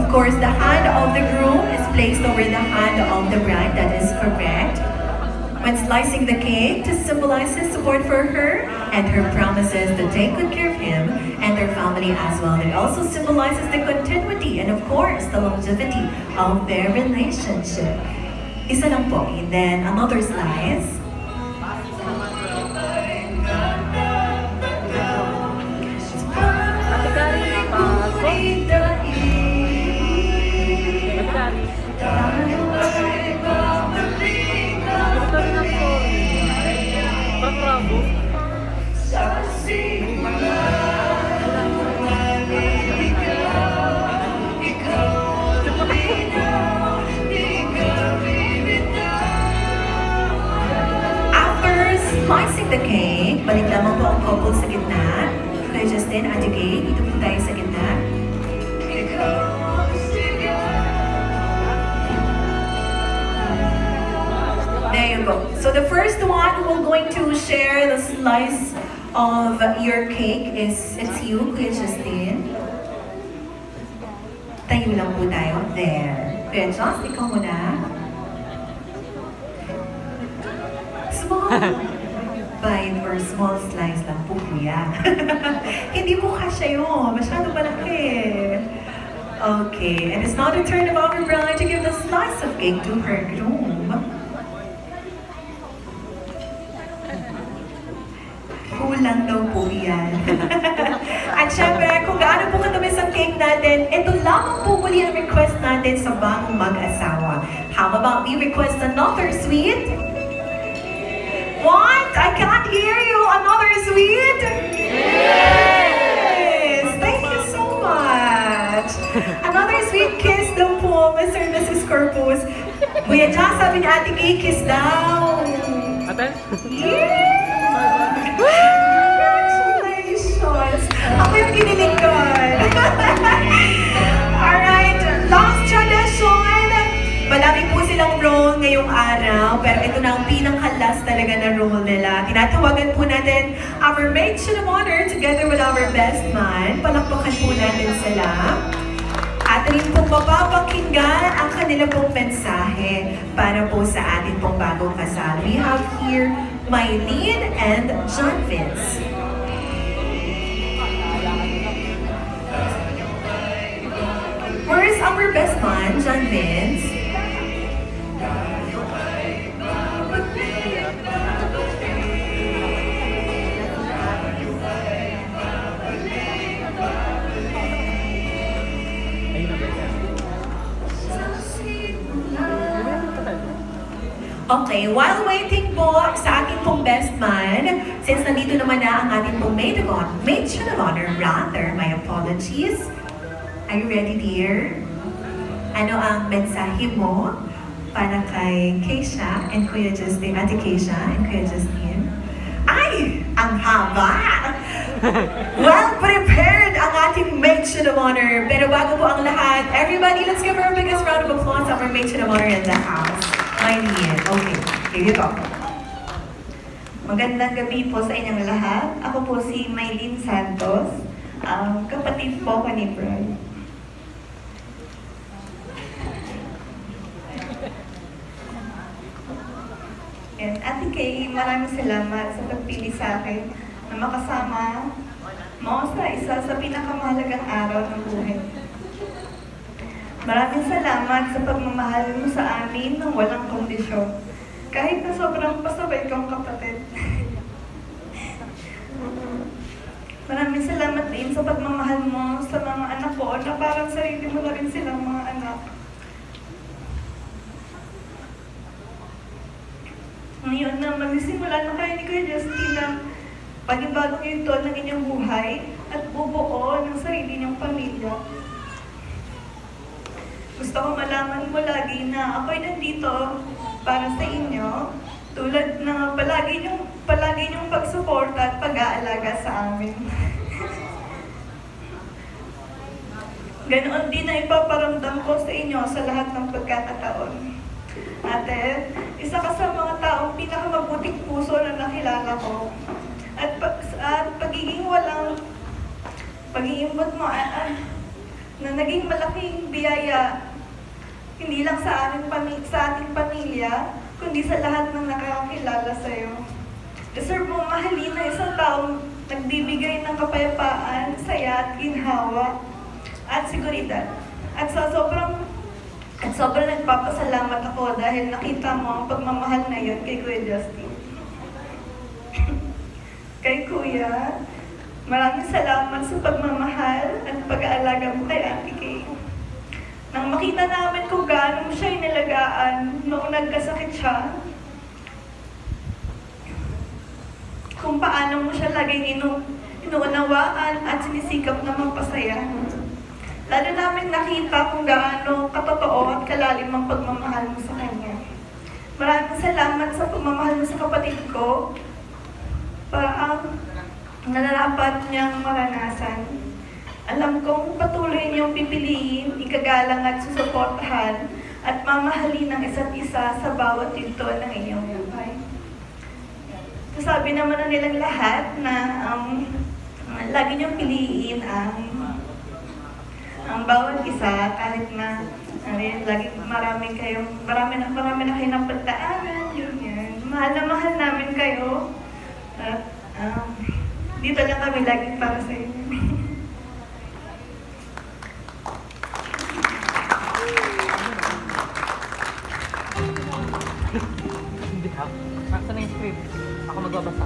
Of course, the hand of the groom is placed over the hand of the bride. That is correct. When slicing the cake, to symbolize his support for her and her promises to take good care of him and their family as well. It also symbolizes the continuity and of course the longevity of their relationship. Isa lang po. And then another slice. Slicing the cake, balik lamang po ang couple sa gitna. Kaya Justin, Ate Kay, dito po tayo sa gitna. There you go. So the first one who will going to share the slice of your cake is, it's you, Kuya Justin. Tayo lang po tayo. There. Kuya Just, ikaw muna. Small bite or small slice lang po, kuya. Hindi po kasya yun. Masyado malaki. Okay, and it's now the turn of our bride to give the slice of cake to her groom. Kulang daw po yan. At syempre, kung gaano po katamis ang cake natin, ito lamang po muli ang request natin sa bagong mag-asawa. How about we request another sweet? What? I can't hear you. Another sweet? Yes! Thank you so much. Another sweet kiss daw po, Mr. and Mrs. Corpus. Kuya Jazz, sabi ni Ate Kay, kiss daw. Ate? Yeah! Congratulations! Ako yung kinilig ko. Alright, last tradition. Malaki po silang role ngayong araw, pero ito na ang pinaka-last talaga na role nila. Tinatawagan po natin our maid of honor together with our best man. Palakpakan po natin sila. At rin pong mapapakinggan ang kanila pong mensahe para po sa atin pong bagong kasal. We have here Mylene and John Vince. Where is our best man, John Vince? Okay, while waiting po sa ating pong best man, since nandito naman na ang ating pong maid of honor, rather, my apologies. Are you ready, dear? Ano ang mensahe mo para kay Keisha and Kuya Justin, Ate Keisha and Kuya Justin? Ay! Ang haba! Well prepared ang ating maid of honor. Pero bago po ang lahat, everybody, let's give her a biggest round of applause of our maid of honor in the house. Mylene. Okay, here you go. Magandang gabi po sa inyong lahat. Ako po si Mylene Santos, kapatid po ko ni Brad. And Ate Kay, maraming salamat sa pagpili sa akin na makasama mo sa isa sa pinakamahalagang araw ng buhay. Maraming salamat sa pagmamahal mo sa amin ng walang kondisyon. Kahit na sobrang pasabay kang kapatid. Maraming salamat din sa pagmamahal mo sa mga anak ko na parang sarili mo na rin silang mga anak. Ngayon na magsisimula na kayo ni Kuya Justin na panibagong yunto ng inyong buhay at bubuo ng sarili niyong pamilya. Gusto ko malaman mo lagi na ako'y nandito para sa inyo, tulad na palagi niyong pagsuporta at pag-aalaga sa amin. Ganoon din na ipaparamdam ko sa inyo sa lahat ng pagkakataon. Ate, isa ka sa mga taong pinakamabuting puso na nakilala ko. At pagiging na naging malaking biyaya hindi lang sa ating pamilya, kundi sa lahat ng nakakakilala sa'yo. Deserve mong mahalin na isang taong nagbibigay ng kapayapaan, saya at ginhawa at seguridad. At sobrang nagpapasalamat ako dahil nakita mo ang pagmamahal na yun kay Kuya Justin. Kay Kuya, maraming salamat sa pagmamahal at pag-aalaga mo kay Ate Kay. Nang makita namin kung gaano mo siya inalagaan noong nagkasakit siya, kung paano mo siya laging inuunawaan at sinisikap na magpasaya. Lalo namin nakita kung gaano katotoo at kalalim ang pagmamahal mo sa kanya. Maraming salamat sa pagmamahal mo sa kapatid ko para ang nararapat niyang maranasan. Alam kong patuloy niyong pipiliin, ikagalang at susuportahan at mamahalin ng isa't isa sa bawat yugto ng inyong buhay. Sabi naman na nilang lahat na lagi niyong piliin ang bawat isa kahit na lagi marami na kayo ng pagdaanan, yun. Mahal na mahal namin kayo at dito lang kami lagi para sa inyo. Hindi ha? Saan na yung script? Ako magbabasa.